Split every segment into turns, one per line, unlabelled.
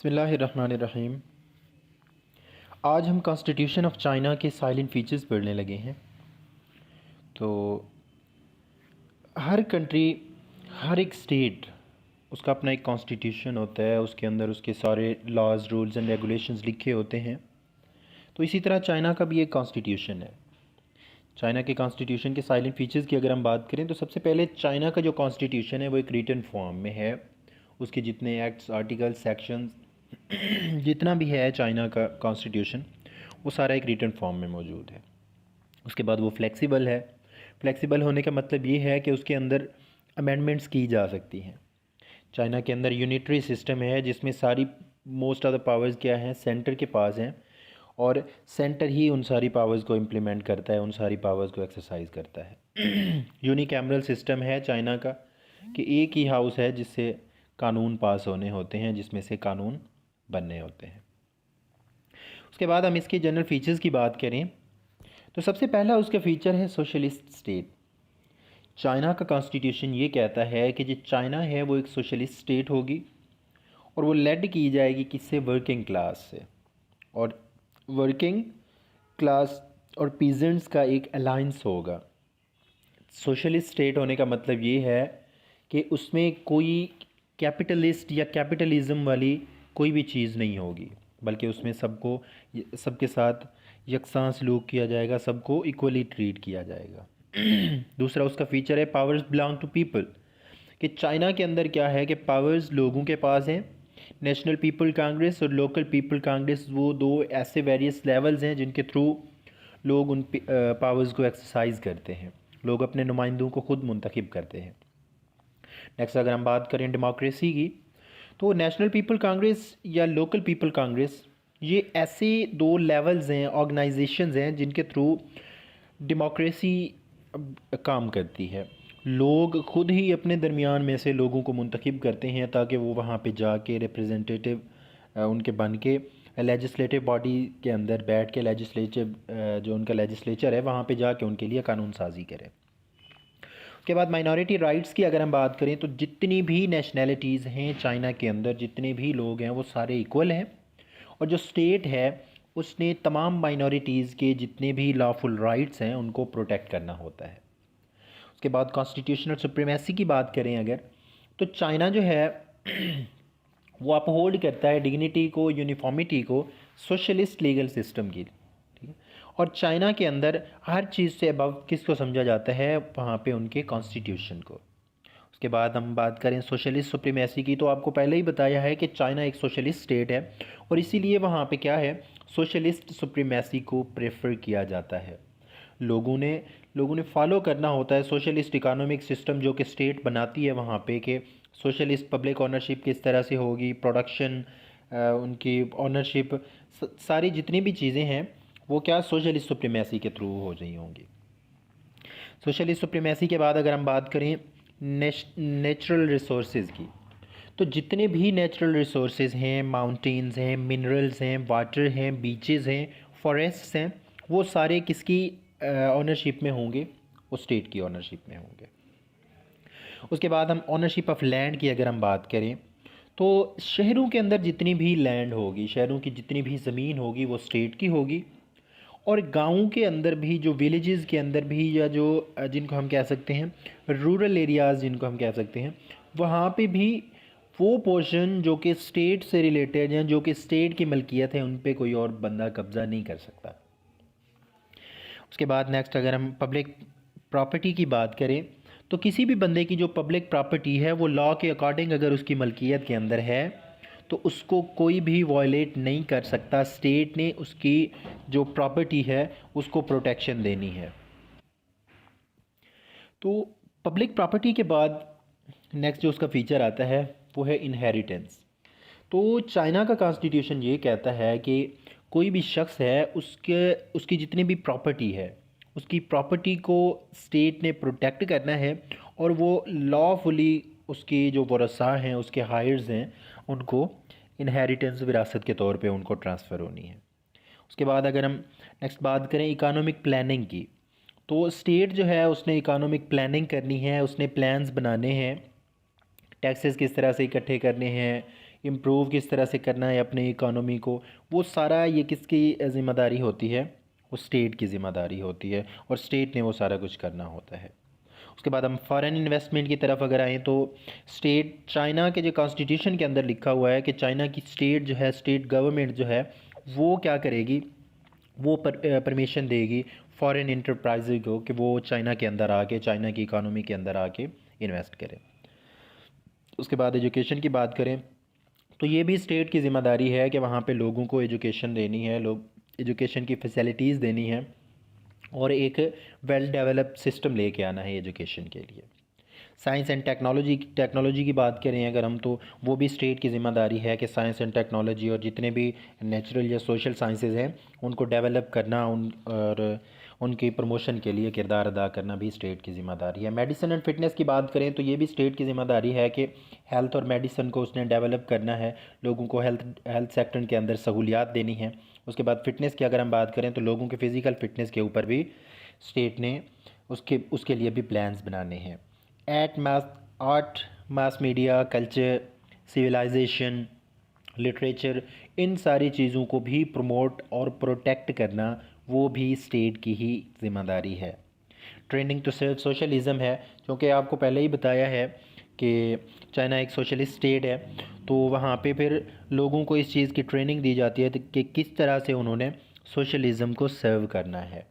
बिस्मिल्लाहिर्रहमानिर्रहीम। आज हम कॉन्स्टिट्यूशन ऑफ चाइना के साइलेंट फीचर्स पढ़ने लगे हैं। तो हर कंट्री, हर एक स्टेट, उसका अपना एक कॉन्स्टिट्यूशन होता है, उसके अंदर उसके सारे लॉज, रूल्स एंड रेगुलेशंस लिखे होते हैं। तो इसी तरह चाइना का भी एक कॉन्स्टिट्यूशन है। चाइना के कॉन्स्टिट्यूशन के साइलेंट फीचर्स की अगर हम बात करें तो सबसे पहले चाइना का जो कॉन्स्टिट्यूशन है वो एक रिटन फॉर्म में है। उसके जितने एक्ट्स, आर्टिकल्स, सेक्शंस जितना भी है चाइना का कॉन्स्टिट्यूशन, वो सारा एक रिटन फॉर्म में मौजूद है। उसके बाद वो फ्लेक्सिबल है। फ्लेक्सिबल होने का मतलब ये है कि उसके अंदर अमेंडमेंट्स की जा सकती हैं। चाइना के अंदर यूनिटरी सिस्टम है जिसमें सारी मोस्ट ऑफ द पावर्स क्या हैं, सेंटर के पास हैं, और सेंटर ही उन सारी पावर्स को इम्प्लीमेंट करता है, उन सारी पावर्स को एक्सरसाइज करता है। यूनिकैमरल सिस्टम है चाइना का, कि एक ही हाउस है जिससे कानून पास होने होते हैं, जिसमें से कानून बनने होते हैं। उसके बाद हम इसके जनरल फीचर्स की बात करें तो सबसे पहला उसका फ़ीचर है सोशलिस्ट स्टेट। चाइना का कॉन्स्टिट्यूशन ये कहता है कि जो चाइना है वो एक सोशलिस्ट स्टेट होगी और वो लेड की जाएगी किससे, वर्किंग क्लास से। और वर्किंग क्लास और पीजेंट्स का एक अलायंस होगा। सोशलिस्ट स्टेट होने का मतलब ये है कि उसमें कोई कैपिटलिस्ट या कैपिटलिज्म वाली कोई भी चीज़ नहीं होगी, बल्कि उसमें सबको, सबके साथ यकसां सलूक किया जाएगा, सबको इक्वली ट्रीट किया जाएगा। दूसरा उसका फीचर है पावर्स बिलोंग टू पीपल, कि चाइना के अंदर क्या है कि पावर्स लोगों के पास हैं। नेशनल पीपल कांग्रेस और लोकल पीपल कांग्रेस, वो दो ऐसे वेरियस लेवल्स हैं जिनके थ्रू लोग उन पावर्स को एक्सरसाइज करते हैं। लोग अपने नुमाइंदों को खुद मुंतखब करते हैं। नेक्स्ट अगर हम बात करें डेमोक्रेसी की, तो नेशनल पीपल कांग्रेस या लोकल पीपल कांग्रेस, ये ऐसे दो लेवल्स हैं, ऑर्गेनाइजेशंस हैं जिनके थ्रू डेमोक्रेसी काम करती है। लोग खुद ही अपने दरमियान में से लोगों को मुंतखब करते हैं ताकि वो वहाँ पे जाके रिप्रेजेंटेटिव उनके बन के लेजिस्लेटिव बॉडी के अंदर बैठ के लेजिस्लेटिव जो उनका लेजिस्लेचर है वहाँ पे जाके उनके लिए कानून साजी करें। उसके बाद माइनॉरिटी राइट्स की अगर हम बात करें तो जितनी भी नेशनैलिटीज़ हैं चाइना के अंदर, जितने भी लोग हैं वो सारे इक्वल हैं, और जो स्टेट है उसने तमाम माइनॉरिटीज़ के जितने भी लॉफुल राइट्स हैं उनको प्रोटेक्ट करना होता है। उसके बाद कॉन्स्टिट्यूशनल सुप्रीमेसी की बात करें अगर, तो चाइना जो है वो अपहोल्ड करता है डिग्निटी को, यूनिफॉर्मिटी को, सोशलिस्ट लीगल सिस्टम की। ठीक है। और चाइना के अंदर हर चीज़ से अबव किसको समझा जाता है, वहाँ पे उनके कॉन्स्टिट्यूशन को। उसके बाद हम बात करें सोशलिस्ट सुप्रीमेसी की, तो आपको पहले ही बताया है कि चाइना एक सोशलिस्ट स्टेट है और इसीलिए वहाँ पे क्या है, सोशलिस्ट सुप्रीमेसी को प्रेफर किया जाता है। लोगों ने फॉलो करना होता है सोशलिस्ट इकोनॉमिक सिस्टम जो कि स्टेट बनाती है वहाँ पे, कि सोशलिस्ट पब्लिक ओनरशिप किस तरह से होगी, प्रोडक्शन, उनकी ओनरशिप, सारी जितनी भी चीज़ें हैं वो क्या सोशलिस्ट सुप्रीमेसी के थ्रू हो रही होंगी। सोशलिस्ट सुप्रीमेसी के बाद अगर हम बात करें नेचुरल रिसोर्सेज की, तो जितने भी नेचुरल रिसोर्सेज हैं, माउंटेन्स हैं, मिनरल्स हैं, वाटर हैं, बीचेस हैं, फॉरेस्ट्स हैं, वो सारे किसकी ओनरशिप में होंगे, वो स्टेट की ओनरशिप में होंगे। उसके बाद हम ओनरशिप ऑफ लैंड की अगर हम बात करें तो शहरों के अंदर जितनी भी लैंड होगी, शहरों की जितनी भी ज़मीन होगी वो स्टेट की होगी, और गाँवों के अंदर भी, जो विलेजेस के अंदर भी, या जो जिनको हम कह सकते हैं रूरल एरियाज़ जिनको हम कह सकते हैं, वहाँ पे भी वो पोर्शन जो कि स्टेट से रिलेटेड हैं, जो कि स्टेट की मलकियत है, उन पे कोई और बंदा कब्ज़ा नहीं कर सकता। उसके बाद नेक्स्ट अगर हम पब्लिक प्रॉपर्टी की बात करें तो किसी भी बंदे की जो पब्लिक प्रॉपर्टी है वो लॉ के अकॉर्डिंग अगर उसकी मलकियत के अंदर है तो उसको कोई भी वायलेट नहीं कर सकता। स्टेट ने उसकी जो प्रॉपर्टी है उसको प्रोटेक्शन देनी है। तो पब्लिक प्रॉपर्टी के बाद नेक्स्ट जो उसका फ़ीचर आता है वो है इनहेरिटेंस। तो चाइना का कॉन्स्टिट्यूशन ये कहता है कि कोई भी शख्स है उसकी जितनी भी प्रॉपर्टी है, उसकी प्रॉपर्टी को स्टेट ने प्रोटेक्ट करना है, और वो लॉफुली उसके जो वरसा हैं, उसके हायर्स हैं, उनको इनहेरिटेंस विरासत के तौर पे उनको ट्रांसफ़र होनी है। उसके बाद अगर हम नेक्स्ट बात करें इकोनॉमिक प्लानिंग की, तो स्टेट जो है उसने इकोनॉमिक प्लानिंग करनी है, उसने प्लान्स बनाने हैं, टैक्सेस किस तरह से इकट्ठे करने हैं, इम्प्रूव किस तरह से करना है अपनी इकानमी को, वो सारा ये किसकी ज़िम्मेदारी होती है? वो स्टेट की ज़िम्मेदारी होती है और स्टेट ने वो सारा कुछ करना होता है। उसके बाद हम फॉरेन इन्वेस्टमेंट की तरफ अगर आएँ तो स्टेट, चाइना के जो कॉन्स्टिट्यूशन के अंदर लिखा हुआ है कि चाइना की स्टेट जो है, स्टेट गवर्नमेंट जो है वो क्या करेगी, वो परमिशन देगी फॉरेन इंटरप्राइज को कि वो चाइना के अंदर आके, चाइना की इकानमी के अंदर आके इन्वेस्ट करें। उसके बाद एजुकेशन की बात करें तो ये भी स्टेट की ज़िम्मेदारी है कि वहाँ पे लोगों को एजुकेशन देनी है, लोग एजुकेशन की फैसिलिटीज़ देनी है और एक वेल डेवलप्ड सिस्टम लेके आना है एजुकेशन के लिए। साइंस एंड टेक्नोलॉजी की बात करें अगर हम, तो वो भी स्टेट की ज़िम्मेदारी है कि साइंस एंड टेक्नोलॉजी और जितने भी नेचुरल या सोशल साइंसेज हैं उनको डेवलप करना, और उनकी प्रमोशन के लिए किरदार अदा करना भी स्टेट की ज़िम्मेदारी है। मेडिसिन एंड फिटनेस की बात करें तो ये भी स्टेट की ज़िम्मेदारी है कि हेल्थ और मेडिसिन को उसने डेवलप करना है, लोगों को हेल्थ सेक्टर के अंदर सहूलियात देनी है। उसके बाद फ़िटनेस की अगर हम बात करें तो लोगों के फ़िज़िकल फ़िटनेस के ऊपर भी स्टेट ने उसके लिए भी प्लान्स बनाने हैं। Art, mass media, culture, civilisation, literature, इन सारी चीज़ों को भी प्रमोट और प्रोटेक्ट करना वो भी स्टेट की ही ज़िम्मेदारी है। ट्रेंडिंग टू सिर्फ सोशलिज़म है, क्योंकि आपको पहले ही बताया है कि चाइना एक सोशलिस्ट स्टेट है, तो वहाँ पे फिर लोगों को इस चीज़ की ट्रेनिंग दी जाती है कि किस तरह से उन्होंने सोशलिज़म को सर्व करना है।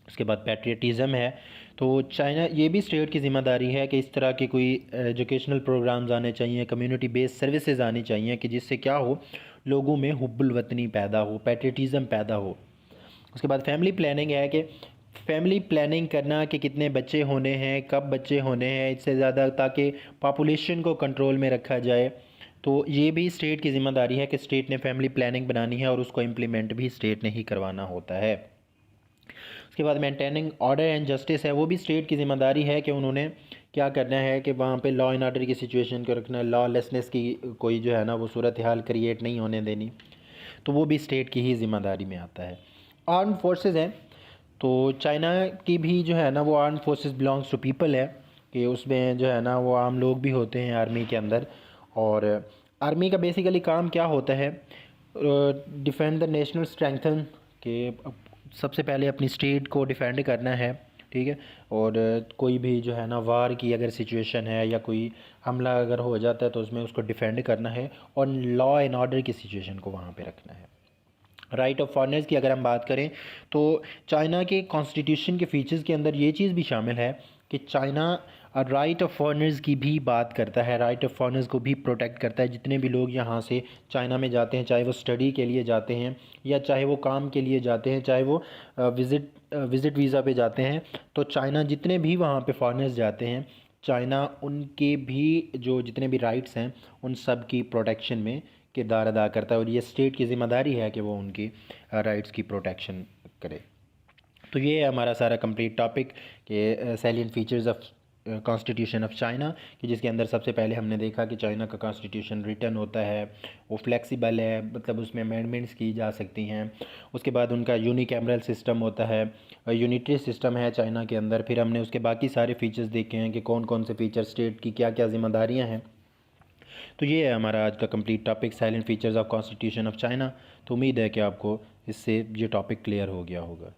उसके बाद पैट्रियटिज़म है, तो चाइना, ये भी स्टेट की ज़िम्मेदारी है कि इस तरह के कोई एजुकेशनल प्रोग्राम्स आने चाहिए, कम्युनिटी बेस्ड सर्विसेज आनी चाहिए कि जिससे क्या हो, लोगों में हुब्बुल वतनी पैदा हो, पैट्रियटिज़म पैदा हो। उसके बाद फैमिली प्लानिंग है कि फैमिली प्लानिंग करना कि कितने बच्चे होने हैं, कब बच्चे होने हैं, इससे ज़्यादा, ताकि पॉपुलेशन को कंट्रोल में रखा जाए। तो ये भी स्टेट की ज़िम्मेदारी है कि स्टेट ने फैमिली प्लानिंग बनानी है और उसको इम्प्लीमेंट भी स्टेट ने ही करवाना होता है। उसके बाद मेंटेनिंग ऑर्डर एंड जस्टिस है, वो भी स्टेट की ज़िम्मेदारी है कि उन्होंने क्या करना है कि वहाँ पे लॉ एंड ऑर्डर की सिचुएशन को रखना, लॉलेसनेस की कोई जो है ना वो सूरत हाल क्रिएट नहीं होने देनी, तो वो भी स्टेट की ही ज़िम्मेदारी में आता है। आर्म फोर्सेस हैं, तो चाइना की भी जो है ना वो arm forces belongs to people है, कि उसमें जो है ना वो आम लोग भी होते हैं आर्मी के अंदर। और आर्मी का बेसिकली काम क्या होता है, डिफेंड द नेशनल स्ट्रेंथन, के सबसे पहले अपनी स्टेट को डिफेंड करना है, ठीक है। और कोई भी जो है ना वार की अगर सिचुएशन है या कोई हमला अगर हो जाता है तो उसमें उसको डिफेंड करना है और लॉ एंड ऑर्डर की सिचुएशन को वहाँ पे रखना है। राइट ऑफ फॉरेनर्स की अगर हम बात करें तो चाइना के कॉन्स्टिट्यूशन के फीचर्स के अंदर ये चीज़ भी शामिल है कि चाइना राइट ऑफ फॉरेनर्स की भी बात करता है, राइट ऑफ फॉरेनर्स को भी प्रोटेक्ट करता है। जितने भी लोग यहाँ से चाइना में जाते हैं, चाहे वो स्टडी के लिए जाते हैं या चाहे वो काम के लिए जाते हैं, चाहे वो विज़िट वीज़ा पे जाते हैं, तो चाइना जितने भी वहाँ पे फॉरेनर्स जाते हैं, चाइना उनके भी जो जितने भी राइट्स हैं उन सब की प्रोटेक्शन में किरदार अदा करता है और ये स्टेट की ज़िम्मेदारी है कि वो उनकी राइट्स की प्रोटेक्शन करे। तो ये है हमारा सारा कंप्लीट टॉपिक के salient features of constitution of China, कि जिसके अंदर सबसे पहले हमने देखा कि चाइना का कॉन्स्टिट्यूशन रिटन होता है, वो फ्लेक्सिबल है, मतलब उसमें अमेंडमेंट्स की जा सकती हैं। उसके बाद उनका यूनिकैमरल सिस्टम होता है, यूनिटरी सिस्टम है चाइना के अंदर। फिर हमने उसके बाकी सारे फीचर्स देखे हैं कि कौन कौन से फीचर स्टेट की क्या क्या ज़िम्मेदारियाँ हैं। तो ये है हमारा आज का complete topic, salient features of constitution of China. तो उम्मीद है कि आपको इससे ये टॉपिक क्लियर हो गया होगा।